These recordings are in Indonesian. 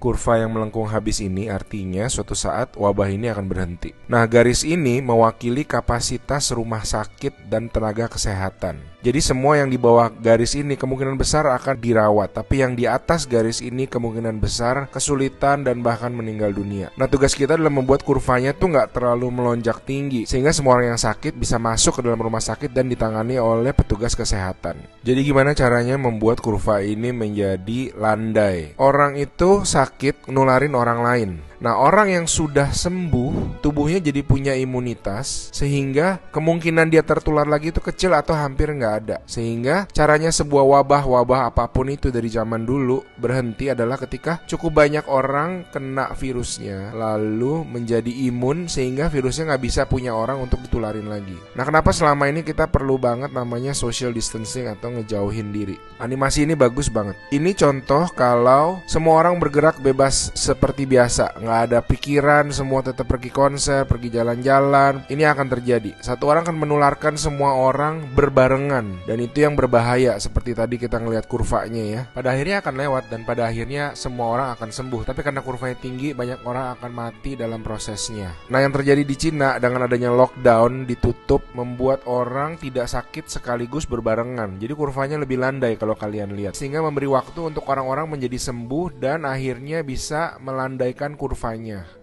Kurva yang melengkung habis ini artinya suatu saat wabah ini akan berhenti. Nah, garis ini mewakili kapasitas rumah sakit dan tenaga kesehatan. Jadi semua yang di bawah garis ini kemungkinan besar akan dirawat, tapi yang di atas garis ini kemungkinan besar kesulitan dan bahkan meninggal dunia. Nah, tugas kita adalah membuat kurvanya tuh nggak terlalu melonjak tinggi, sehingga semua orang yang sakit bisa masuk ke dalam rumah sakit dan ditangani oleh petugas kesehatan. Jadi gimana caranya membuat kurva ini menjadi landai? Orang itu sakit nularin orang lain. Nah, orang yang sudah sembuh, tubuhnya jadi punya imunitas, sehingga kemungkinan dia tertular lagi itu kecil atau hampir nggak ada. Sehingga caranya sebuah wabah apapun itu dari zaman dulu berhenti adalah ketika cukup banyak orang kena virusnya, lalu menjadi imun sehingga virusnya nggak bisa punya orang untuk ditularin lagi. Nah, kenapa selama ini kita perlu banget namanya social distancing atau ngejauhin diri? Animasi ini bagus banget. Ini contoh kalau semua orang bergerak bebas seperti biasa, nggak ada pikiran, semua tetap pergi konser, pergi jalan-jalan. Ini akan terjadi. Satu orang akan menularkan semua orang berbarengan, dan itu yang berbahaya. Seperti tadi kita ngelihat kurvanya ya. Pada akhirnya akan lewat dan pada akhirnya semua orang akan sembuh. Tapi karena kurvanya tinggi, banyak orang akan mati dalam prosesnya. Nah, yang terjadi di Cina dengan adanya lockdown, ditutup, membuat orang tidak sakit sekaligus berbarengan. Jadi kurvanya lebih landai kalau kalian lihat, sehingga memberi waktu untuk orang-orang menjadi sembuh dan akhirnya bisa melandaikan kurvanya.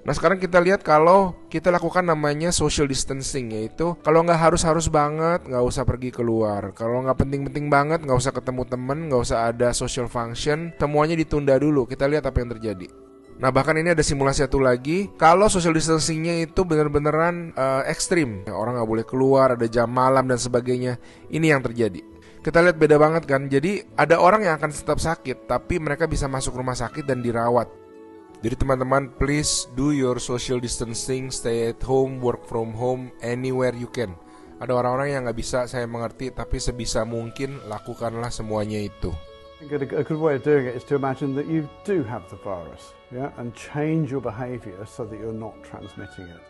Nah, sekarang kita lihat kalau kita lakukan namanya social distancing, yaitu kalau nggak harus banget nggak usah pergi keluar, kalau nggak penting-penting banget nggak usah ketemu temen, nggak usah ada social function, semuanya ditunda dulu. Kita lihat apa yang terjadi. Nah, bahkan ini ada simulasi satu lagi. Kalau social distancingnya itu benar-beneran ekstrim, orang nggak boleh keluar, ada jam malam dan sebagainya. Ini yang terjadi. Kita lihat beda banget kan. Jadi ada orang yang akan tetap sakit, tapi mereka bisa masuk rumah sakit dan dirawat. Jadi teman-teman, please do your social distancing, stay at home, work from home, anywhere you can. Ada orang-orang yang nggak bisa, saya mengerti, tapi sebisa mungkin lakukanlah semuanya itu. A good way of doing it is to imagine that you do have the virus, yeah, and change your behavior so that you're not transmitting it.